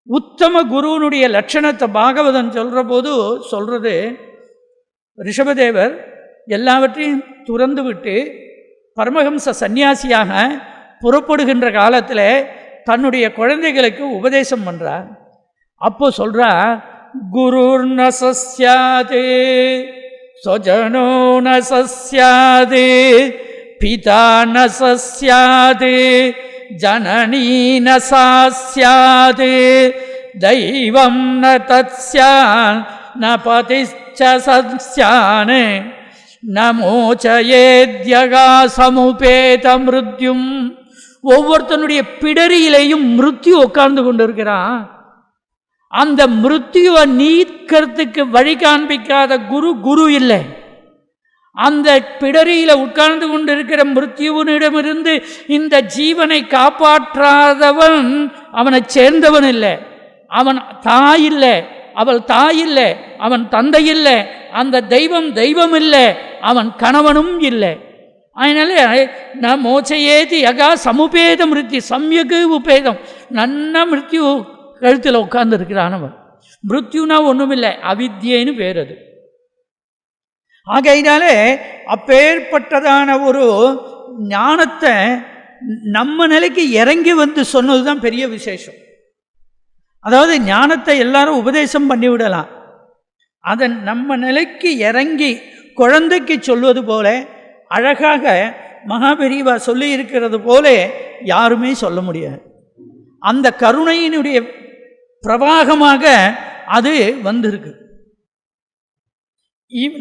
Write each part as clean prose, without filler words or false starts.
உத்தம குருவனுடைய லட்சணத்தை பாகவதன் சொல்கிற போது சொல்கிறது, ரிஷபதேவர் எல்லாவற்றையும் துறந்து விட்டு பரமஹம்ச சந்நியாசியாக புறப்படுகின்ற காலத்தில் தன்னுடைய குழந்தைகளுக்கு உபதேசம் பண்ணுறார். அப்போ சொல்கிறா, குருர் ந சஸ்யாதே ஸ்வஜனோ ந சஸ்யாதே பிதா ந சஸ்யாதே ஜனனீ ந சாஸ்யாதே தெய்வம் ந தத்ஸ்யான் ந பதிச்ச சஸ்யானே நமோச்சயேத்யகா சமுபேத மிருத்யும். ஒவ்வொருத்தனுடைய பிடரியிலையும் மிருத்யு உட்கார்ந்து கொண்டு இருக்கிறான். அந்த மிருத்யுவை நீக்கிறதுக்கு வழி காண்பிக்காத குரு இல்லை. அந்த பிடரியில உட்கார்ந்து கொண்டு இருக்கிற மிருத்யுவனிடமிருந்து இந்த ஜீவனை காப்பாற்றாதவன் அவனை சேர்ந்தவன் இல்லை. அவன் தாய் இல்லை, அவள் தாய் இல்லை, அவன் தந்தை இல்லை, அந்த தெய்வம் இல்லை, அவன் கணவனும் இல்லை. அதனால ந மோச்சையேதி யகா சமுபேத மிருத்யு சம்யகு உபேதம். நன்ன மிருத்யு கழுத்தில் உட்கார்ந்து இருக்கிறானவன். மிருத்யுனா ஒன்றும் இல்லை, அவித்யன்னு பேர் அது. ஆகையினாலே அப்பேற்பட்டதான ஒரு ஞானத்தை நம்ம நிலைக்கு இறங்கி வந்து சொன்னது தான் பெரிய விசேஷம். அதாவது ஞானத்தை எல்லாரும் உபதேசம் பண்ணிவிடலாம், அதை நம்ம நிலைக்கு இறங்கி குழந்தைக்கு சொல்வது போல அழகாக மகாபெரிவா சொல்லி இருக்கிறது போல யாருமே சொல்ல முடியாது. அந்த கருணையினுடைய பிரவாகமாக அது வந்திருக்கு.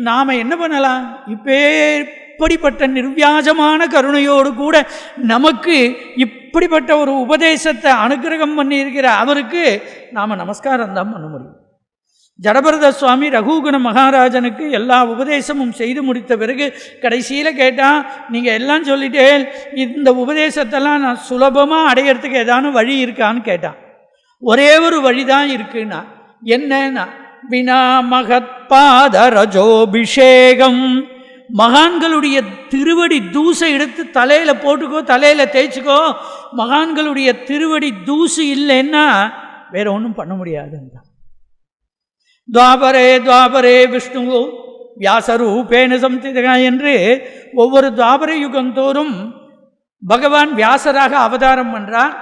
நாம் என்ன பண்ணலாம்? இப்படிப்பட்ட நிர்வியாஜமான கருணையோடு கூட நமக்கு இப்படிப்பட்ட ஒரு உபதேசத்தை அனுக்கிரகம் பண்ணியிருக்கிற அவருக்கு நாம் நமஸ்காரம் தான் பண்ண முடியும். ஜடபரத சுவாமி ரகுகுண மகாராஜனுக்கு எல்லா உபதேசமும் செய்து முடித்த பிறகு கடைசியில் கேட்டால், நீங்கள் எல்லாம் சொல்லிட்டே, இந்த உபதேசத்தெல்லாம் நான் சுலபமாக அடையிறதுக்கு ஏதானும் வழி இருக்கான்னு கேட்டான். ஒரே ஒரு வழி தான் இருக்குன்னா என்னன்னா, வினா மகத்பாத ரஜோபிஷேகம். மகான்களுடைய திருவடி தூசை எடுத்து தலையில் போட்டுக்கோ, தலையில் தேய்ச்சிக்கோ. மகான்களுடைய திருவடி தூசு இல்லைன்னா வேற ஒன்றும் பண்ண முடியாதுன்னா. துவாபரே விஷ்ணு வியாசரூபேன சம்திதா என்று ஒவ்வொரு துவாபர யுகந்தோறும் பகவான் வியாசராக அவதாரம் பண்ணுறார்.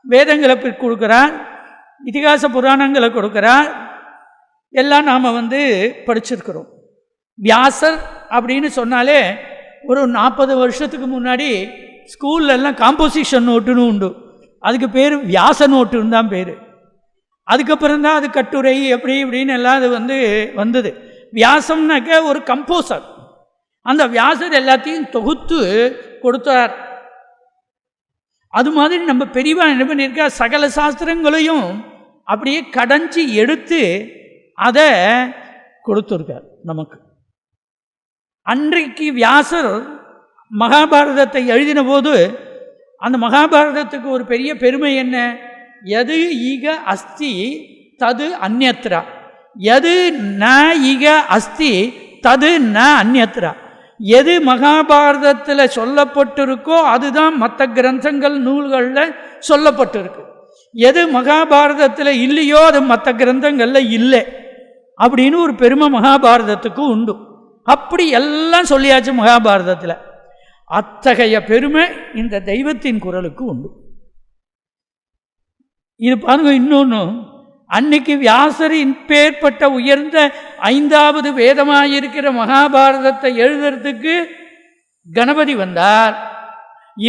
வேதங்களை கொடுக்குறார், இதிகாச புராணங்களை கொடுக்குறார். எல்லாம் நாம் படிச்சிருக்கிறோம். வியாசர் அப்படின்னு சொன்னாலே ஒரு 40 வருஷத்துக்கு முன்னாடி ஸ்கூல்லெல்லாம் காம்போசிஷன் நோட்டுன்னு உண்டு, அதுக்கு பேர் வியாச நோட்டுன்னு தான் பேர். அதுக்கப்புறம் தான் அது கட்டுரை எப்படி இப்படின்னு எல்லாம் அது வந்தது. வியாசம்னாக்க ஒரு கம்போசர். அந்த வியாசர் எல்லாத்தையும் தொகுத்து கொடுத்தார். அது மாதிரி நம்ம பெரியவா என்ன பண்ணியிருக்கா, சகல சாஸ்திரங்களையும் அப்படியே கடைஞ்சி எடுத்து அதை கொடுத்துருக்கார் நமக்கு. அன்றைக்கு வியாசர் மகாபாரதத்தை எழுதின போது அந்த மகாபாரதத்துக்கு ஒரு பெரிய பெருமை என்ன, எது ஈக அஸ்தி தது அந்யத்ரா, எது ந ஈக அஸ்தி தது ந அந்யத்ரா. எது மகாபாரதத்தில் சொல்லப்பட்டிருக்கோ அதுதான் மற்ற கிரந்தங்கள் நூல்களில் சொல்லப்பட்டிருக்கு. எது மகாபாரதத்தில் இல்லையோ அது மற்ற கிரந்தங்களில் இல்லை அப்படின்னு ஒரு பெருமை மகாபாரதத்துக்கு உண்டு. அப்படி எல்லாம் சொல்லியாச்சு மகாபாரதத்தில். அத்தகைய பெருமை இந்த தெய்வத்தின் குரலுக்கு உண்டு. இது பாருங்க, இன்னொன்று, அன்னைக்கு வியாசரின் பேர்பட்ட உயர்ந்த 5வது வேதமாயிருக்கிற மகாபாரதத்தை எழுதுறதுக்கு கணபதி வந்தார்.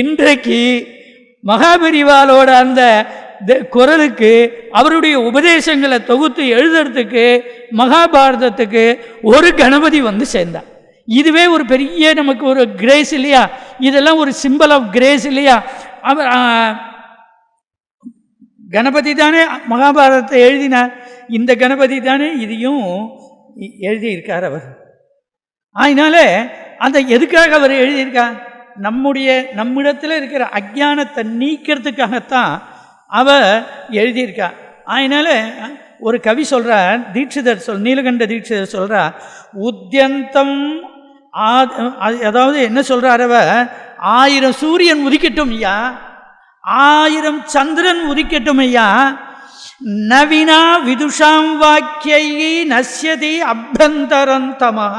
இன்றைக்கு மகாபெரிவாலோட அந்த குரலுக்கு அவருடைய உபதேசங்களை தொகுத்து எழுதுறதுக்கு மகாபாரதத்துக்கு ஒரு கணபதி சேர்ந்தார். இதுவே ஒரு பெரிய நமக்கு ஒரு கிரேஸ் இல்லையா? இதெல்லாம் ஒரு சிம்பிள் ஆஃப் கிரேஸ் இல்லையா? அவர் கணபதி தானே மகாபாரதத்தை எழுதினார், இந்த கணபதி தானே இதையும் எழுதியிருக்கார் அவர். அதனால அந்த எதுக்காக அவர் எழுதியிருக்கார்? நம்மிடத்தில் இருக்கிற அஜ்ஞானத்தை நீக்கிறதுக்காகத்தான் அவர் எழுதியிருக்கார். அதனால ஒரு கவி சொல்கிறார், தீட்சிதர் நீலகண்ட தீட்சிதர் சொல்கிறார், உத்யந்தம் அதாவது என்ன சொல்கிறார் அவர், 1000 சூரியன் உதிக்கட்டும் ஐயா, 1000 சந்திரன் உதிக்கட்டும் ஐயா, நவினா விதுஷாம் வாக்கியை நஸ்யதி அப்யந்தரந்தமஹ.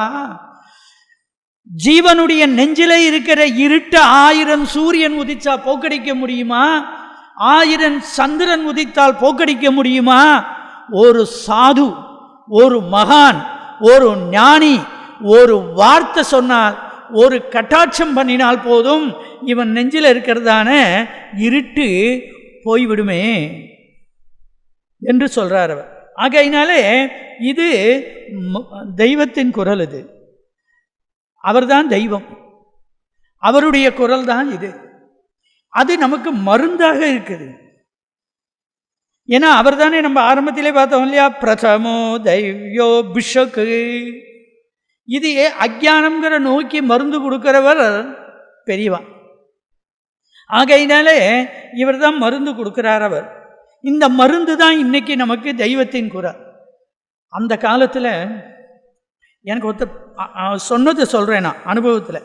ஜீவனுடைய நெஞ்சில இருக்கிற இருட்ட 1000 சூரியன் உதிச்சா போக்கடிக்க முடியுமா? 1000 சந்திரன் உதித்தால் போக்கடிக்க முடியுமா? ஒரு சாது, ஒரு மகான், ஒரு ஞானி ஒரு வார்த்தை சொன்னால், ஒரு கட்டாட்சம் பண்ணினால் போதும், இவன் நெஞ்சில் இருக்கிறதான இருட்டு போய்விடுமே என்று சொல்றார் அவர். ஆகையினாலே இது தெய்வத்தின் குரல். இது அவர்தான் தெய்வம், அவருடைய குரல் தான் இது. அது நமக்கு மருந்தாக இருக்குது. ஏன்னா அவர் தானே நம்ம ஆரம்பத்திலே பார்த்தோம் இல்லையா, பிரதமோ தெய்வோ பிஷக்கு. இது அஜானம்ங்கிற நோக்கி மருந்து கொடுக்கிறவர் பெரியவா. ஆகையினாலே இவர் தான் மருந்து கொடுக்கிறார் அவர். இந்த மருந்து தான் இன்னைக்கு நமக்கு தெய்வத்தின் குரல். அந்த காலத்தில் எனக்கு சொன்னதை சொல்கிறேன் நான் அனுபவத்தில்.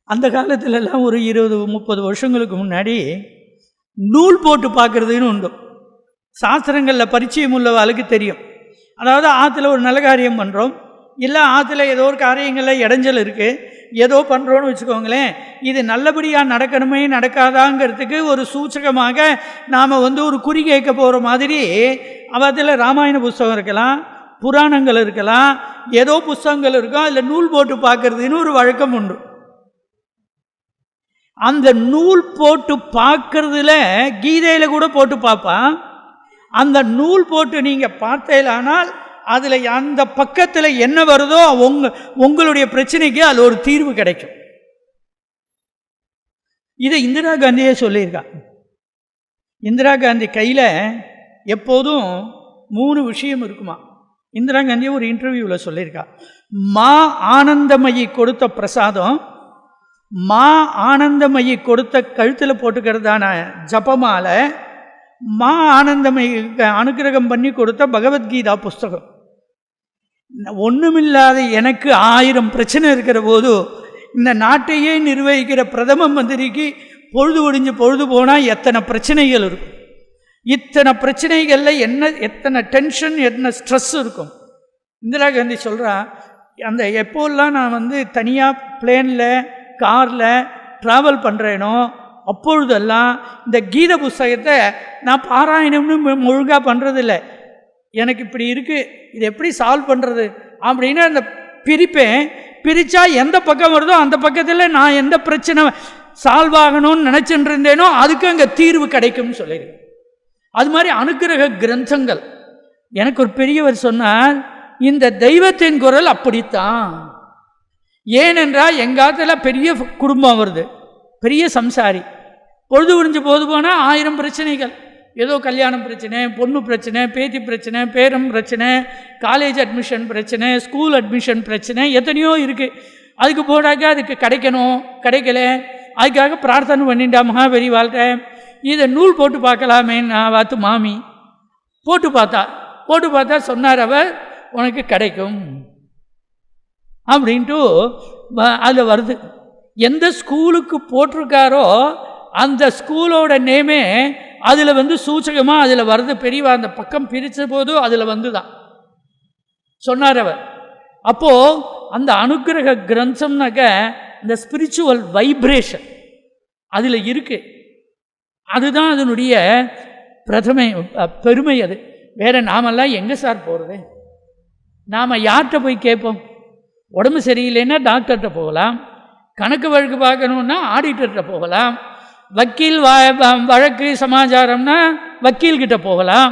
அந்த காலத்திலலாம் ஒரு 20-30 வருஷங்களுக்கு முன்னாடி நூல் போட்டு பார்க்குறதுன்னு உண்டு. சாஸ்திரங்களில் பரிச்சயம் உள்ளவாளுக்கு தெரியும். அதாவது ஆற்றுல ஒரு நல்ல காரியம் பண்ணுறோம், இல்லை ஆற்றுல ஏதோ ஒரு காரியங்களில் இடைஞ்சல் இருக்குது, ஏதோ பண்ணுறோன்னு வச்சுக்கோங்களேன். இது நல்லபடியாக நடக்கணுமே நடக்காதாங்கிறதுக்கு ஒரு சூச்சகமாக நாம் ஒரு குறி கேட்க போகிற மாதிரி அதில் ராமாயண புஸ்தகம் இருக்கலாம், புராணங்கள் இருக்கலாம், ஏதோ புஸ்தகங்கள் இருக்கும், அதில் நூல் போட்டு பார்க்கறதுன்னு ஒரு வழக்கம் உண்டு. அந்த நூல் போட்டு பார்க்கறதுல கீதையில் கூட போட்டு பார்ப்பான். அந்த நூல் போட்டு நீங்கள் பார்த்தீங்களானால் அதில் அந்த பக்கத்தில் என்ன வருதோ உங்களுடைய பிரச்சனைக்கு அது ஒரு தீர்வு கிடைக்கும். இதை இந்திரா காந்தியே சொல்லியிருக்கா. இந்திரா காந்தி கையில் எப்போதும் 3 விஷயம் இருக்குமா. இந்திரா காந்தியை ஒரு இன்டர்வியூவில் சொல்லியிருக்கா. மா ஆனந்தமயி கொடுத்த பிரசாதம், மா ஆனந்தமயி கொடுத்த கழுத்தில் போட்டுக்கிறதான ஜபமாலை, மா ஆனந்தமயி அனுகிரகம் பண்ணி கொடுத்த பகவத்கீதா புஸ்தகம். ஒன்றுமில்லாத எனக்கு 1000 பிரச்சனை இருக்கிற போது இந்த நாட்டையே நிர்வகிக்கிற பிரதம மந்திரிக்கு பொழுது ஒடிஞ்சு பொழுது போனால் எத்தனை பிரச்சனைகள் இருக்கும். இத்தனை பிரச்சனைகளில் எத்தனை டென்ஷன், என்ன ஸ்ட்ரெஸ் இருக்கும். இந்திரா காந்தி சொல்கிறா, அந்த எப்போல்லாம் நான் தனியாக பிளேனில் காரில் ட்ராவல் பண்ணுறேனோ அப்பொழுதெல்லாம் இந்த கீத புஸ்தகத்தை நான் பாராயணம்னு ஒழுங்காக பண்ணுறதில்லை. எனக்கு இப்படி இருக்குது, இது எப்படி சால்வ் பண்ணுறது அப்படின்னு அந்த பிரிப்பேன். பிரித்தா எந்த பக்கம் வருதோ அந்த பக்கத்தில் நான் எந்த பிரச்சனை சால்வ் ஆகணும்னு நினச்சிட்டு இருந்தேனோ அதுக்கு அங்கே தீர்வு கிடைக்கும்னு சொல்லிடுறேன். அது மாதிரி அனுக்கிரக கிரந்தங்கள். எனக்கு ஒரு பெரியவர் சொன்னார், இந்த தெய்வத்தின் குரல் அப்படித்தான். ஏனென்றால் எங்காத்தில் பெரிய குடும்பம் வருது, பெரிய சம்சாரி, பொழுது உறிஞ்சு போது போனால் 1000 பிரச்சனைகள். ஏதோ கல்யாணம் பிரச்சனை, பொண்ணு பிரச்சனை, பேத்தி பிரச்சனை, பேரம் பிரச்சனை, காலேஜ் அட்மிஷன் பிரச்சனை, ஸ்கூல் அட்மிஷன் பிரச்சனை, எத்தனையோ இருக்குது. அதுக்கு போனாக்க அதுக்கு கிடைக்கணும், கிடைக்கல, அதுக்காக பிரார்த்தனை பண்ணிட்டா மகாபெரி வாழ்க்கை. இதை நூல் போட்டு பார்க்கலாமே நான் பார்த்து மாமி போட்டு பார்த்தா சொன்னார் அவர், உனக்கு கிடைக்கும் அப்படின்ட்டு அதில் வருது. எந்த ஸ்கூலுக்கு போட்டிருக்காரோ அந்த ஸ்கூலோட நேமே அதில் சூச்சகமாக அதில் வருது. பெரியவா அந்த பக்கம் பிரித்த போது அதில் தான் சொன்னார் அவர். அப்போது அந்த அனுக்கிரக கிரந்தம்னாக்க இந்த ஸ்பிரிச்சுவல் வைப்ரேஷன் அதில் இருக்குது. அதுதான் அதனுடைய பெருமை. அது வேறு நாமெல்லாம் எங்கே சார் போகிறது? நாம் யார்கிட்ட போய் கேட்போம்? உடம்பு சரியில்லைன்னா டாக்டர்கிட்ட போகலாம், கணக்கு வழக்கு பார்க்கணுன்னா ஆடிட்டர்கிட்ட போகலாம், வக்கீல் வழக்கு சமாச்சாரம்னா வக்கீல்கிட்ட போகலாம்.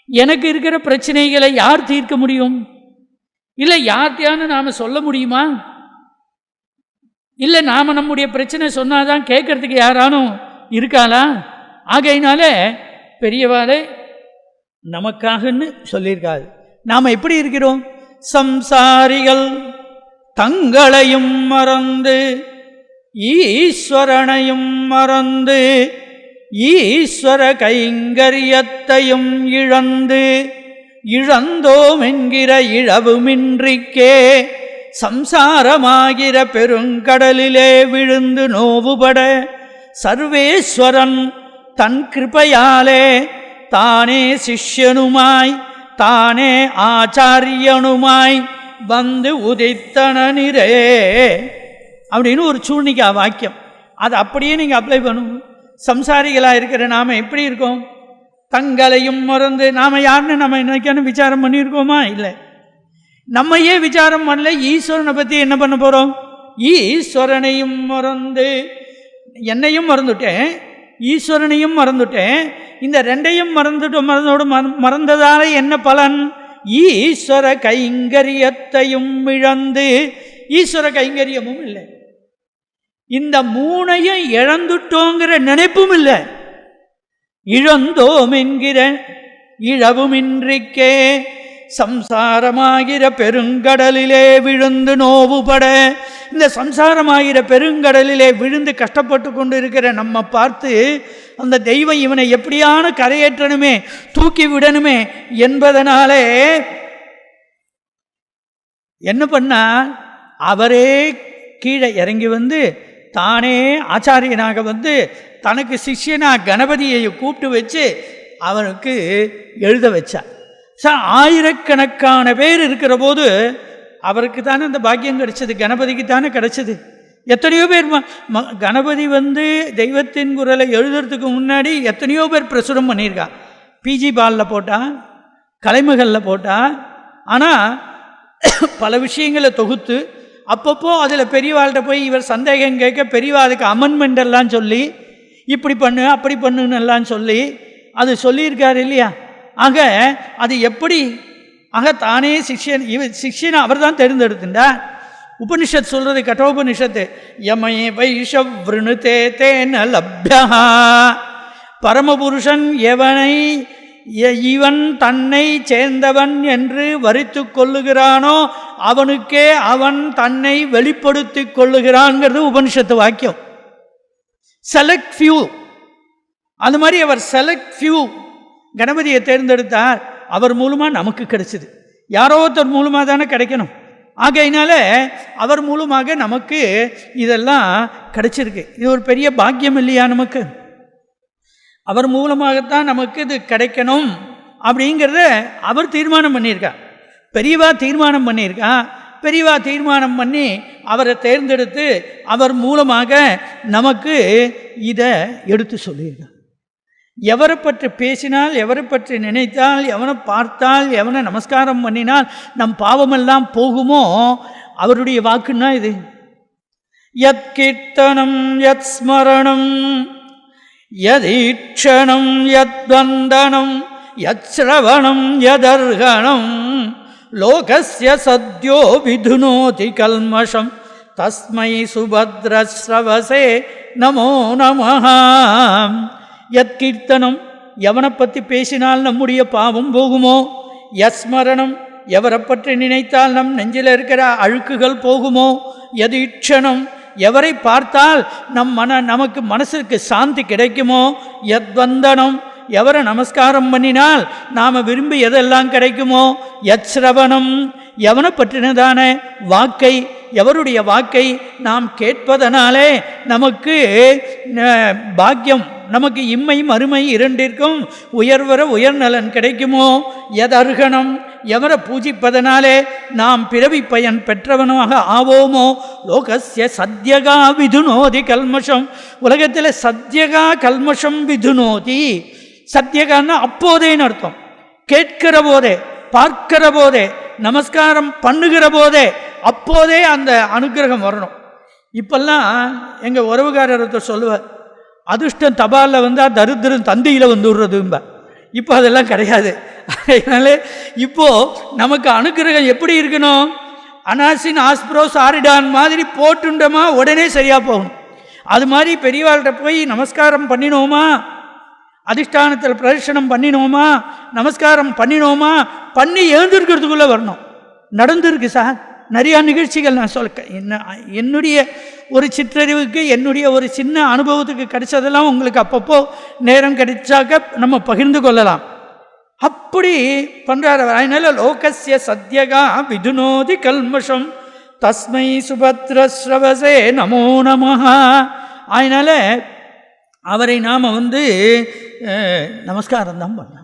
எனக்கு இருக்கிற பிரச்சனைகளை யார் தீர்க்க முடியும்? இல்லை யார்கிட்டையானு நாம் சொல்ல முடியுமா? இல்லை நாம் நம்முடைய பிரச்சனை சொன்னாதான் கேட்கறதுக்கு யாரானும் இருக்காளா? ஆகையினால பெரியவாளே நமக்காகன்னு சொல்லியிருக்காது. நாம் எப்படி இருக்கிறோம்? சம்சாரிகள் தங்களையும் மறந்து ஈஸ்வரனையும் மறந்து ஈஸ்வர கைங்கரியத்தையும் இழந்தோம் என்கிற இழவுமின்றிக்கே சம்சாரமாகிற பெருங்கடலிலே விழுந்து நோவுபட சர்வேஸ்வரன் தன் கிருபையாலே தானே சிஷ்யனுமாய் தானே ஆச்சாரியனுமாய் வந்து உதித்தனனிரே அப்படின்னு ஒரு சூழ்நிகா வாக்கியம். அது அப்படியே நீங்கள் அப்ளை பண்ணுங்க. சம்சாரிகளாக இருக்கிற நாம் எப்படி இருக்கோம்? தங்களையும் மறந்து நாம் யாருன்னு நம்ம என்னைக்கான விசாரம் பண்ணியிருக்கோமா? இல்லை. நம்ம ஏன் விசாரம் பண்ணல? ஈஸ்வரனை பற்றி என்ன பண்ண போகிறோம்? ஈஸ்வரனையும் மறந்து, என்னையும் மறந்துட்டேன், ஈஸ்வரனையும் மறந்துட்டேன். இந்த ரெண்டையும் மறந்ததால் என்ன பலன்? ஈஸ்வர கைங்கரியத்தையும் இழந்து, ஈஸ்வர கைங்கரியமும் இல்லை, இந்த மூணையும் இழந்துட்டோங்கிற நினைப்பும் இல்லை. இழந்தோம் என்கிற இழவுமின்றிக்கே சம்சாரமாகிற பெருங்கடலிலே விழுந்து நோவுபட, இந்த சம்சாரமாகிற பெருங்கடலிலே விழுந்து கஷ்டப்பட்டு கொண்டு இருக்கிற நம்ம பார்த்து அந்த தெய்வம் இவனை எப்படியான கரையேற்றணுமே, தூக்கி விடணுமே என்பதனாலே என்ன பண்ணா, அவரே கீழே இறங்கி வந்து தானே ஆச்சாரியனாக வந்து தனக்கு சிஷ்யனாக கணபதியை கூப்பிட்டு வச்சு அவனுக்கு எழுத வச்சார். சார், ஆயிரக்கணக்கான பேர் இருக்கிற போது அவருக்கு தானே அந்த பாக்கியம் கிடைச்சது, கணபதிக்கு தானே கிடைச்சது. எத்தனையோ பேர் கணபதி வந்து தெய்வத்தின் குரலை எழுதுறதுக்கு முன்னாடி எத்தனையோ பேர் பிரசுரம் பண்ணியிருக்கா. பிஜி பாலில் போட்டா, கலைமகளில் போட்டா. ஆனால் பல விஷயங்களை தொகுத்து அப்பப்போ அதில் பெரியவாள்கிட்ட போய் இவர் சந்தேகம் கேட்க பெரியவா அதுக்கு அமெண்ட்மெண்ட் எல்லாம் சொல்லி இப்படி பண்ணு அப்படி பண்ணுன்னு எல்லாம் சொல்லி அது சொல்லியிருக்காரு இல்லையா? ஆக அது எப்படி? ஆக தானே சிஷ்யன், சிஷ்யனை அவர் தான் தேர்ந்தெடுத்துண்டா. உபனிஷத் சொல்கிறது, கட்டோபனிஷத்து, யமே வைஷவ்ருணு தே தேன லப்யா, பரமபுருஷன் எவனை இவன் தன்னை சேர்ந்தவன் என்று வரித்து கொள்ளுகிறானோ அவனுக்கே அவன் தன்னை வெளிப்படுத்தி கொள்ளுகிறான்ங்கிறது உபனிஷத்து வாக்கியம். செலக்ட் ஃபியூ, அது மாதிரி அவர் செலக்ட் ஃபியூ கணபதியை தேர்ந்தெடுத்தார். அவர் மூலமாக நமக்கு கிடைச்சிது. யாரோ ஒருத்தர் மூலமாக தானே கிடைக்கணும். ஆகையினால அவர் மூலமாக நமக்கு இதெல்லாம் கிடைச்சிருக்கு. இது ஒரு பெரிய பாக்கியம் இல்லையா நமக்கு? அவர் மூலமாகத்தான் நமக்கு இது கிடைக்கணும் அப்படிங்கிறத அவர் தீர்மானம் பண்ணியிருக்கார். பெரியவா தீர்மானம் பண்ணியிருக்கான். பெரியவா தீர்மானம் பண்ணி அவரை தேர்ந்தெடுத்து அவர் மூலமாக நமக்கு இதை எடுத்து சொல்லியிருக்கார். எவரை பற்றி பேசினால், எவரை பற்றி நினைத்தால், எவனை பார்த்தால், எவனை நமஸ்காரம் பண்ணினால் நம் பாவமெல்லாம் போகுமோ அவருடைய வாக்குன்னா இது. யத் கீர்த்தனம் யத் ஸ்மரணம் யதீட்சணம் யத்வந்தனம் யச்ரவணம் யதர்ஹணம் லோகஸ்ய சத்யோ விதுனோதி கல்மஷம் தஸ்மை சுபத்ரஸ்ரவசே நமோ நமஹ. யத் கீர்த்தனம், எவனை பற்றி பேசினால் நம்முடைய பாவம் போகுமோ, யஸ்மரணம், எவரை பற்றி நினைத்தால் நம் நெஞ்சில் இருக்கிற அழுக்குகள் போகுமோ, யதீட்சணம், எவரை பார்த்தால் நமக்கு மனசுக்கு சாந்தி கிடைக்குமோ, யத்வந்தனம், எவரை நமஸ்காரம் பண்ணினால் நாம் விரும்பி எதெல்லாம் கிடைக்குமோ, யச்ரவணம், எவனை பற்றினதான வாக்கை, எவருடைய வாக்கை நாம் கேட்பதனாலே நமக்கு பாக்கியம், நமக்கு இம்மை மறுமை இரண்டிற்கும் உயர்வர உயர்நலன் கிடைக்குமோ, யதர்ஹணம், எவரை பூஜிப்பதனாலே நாம் பிறவி பயன் பெற்றவனாக ஆவோமோ, லோகஸ்ய சத்யகா விதுனோதி கல்மஷம், உலகத்தில் சத்யகா கல்மஷம் விதுனோதி. சத்யகான்னா அப்போதேன்னு அர்த்தம். கேட்கிற போதே, பார்க்கிற போதே, நமஸ்காரம் பண்ணுகிற போதே, அப்போதே அந்த அனுக்கிரகம் வரணும். இப்பெல்லாம் எங்கள் உறவுகாரர் சொல்லுவார், அதிர்ஷ்டம் தபாலில் வந்தால் தரித்திரம் தந்தியில் வந்து விடுறதும்ப. இப்போ அதெல்லாம் கிடையாது. அதனால இப்போது நமக்கு அனுக்கிரகம் எப்படி இருக்கணும்? அனாசின் ஆஸ்ப்ரோஸ் ஆரிடான் மாதிரி போட்டுண்டோமா உடனே சரியாக போகணும். அது மாதிரி பெரியவாள்கிட்ட போய் நமஸ்காரம் பண்ணினோமா, அதிஷ்டானத்தில் பிரதர்ஷனம் பண்ணினோமா, நமஸ்காரம் பண்ணினோமா, பண்ணி எழுந்திருக்கிறதுக்குள்ளே வரணும். நடந்திருக்கு சார் நிறையா நிகழ்ச்சிகள். நான் என்னுடைய ஒரு சிற்றறிவுக்கு, என்னுடைய ஒரு சின்ன அனுபவத்துக்கு கிடைச்சதெல்லாம் உங்களுக்கு அப்பப்போ நேரம் கிடைச்சாக்க நம்ம பகிர்ந்து கொள்ளலாம். அப்படி பண்ணுறார். அதனால லோகஸ்ய சத்யகா விதுனோதி கல்மஷம் தஸ்மை சுபத்ரஸ்ரவசே நமோ நமஹ. அதனால் அவரை நாம் நமஸ்காரம் தான் பண்ணலாம்.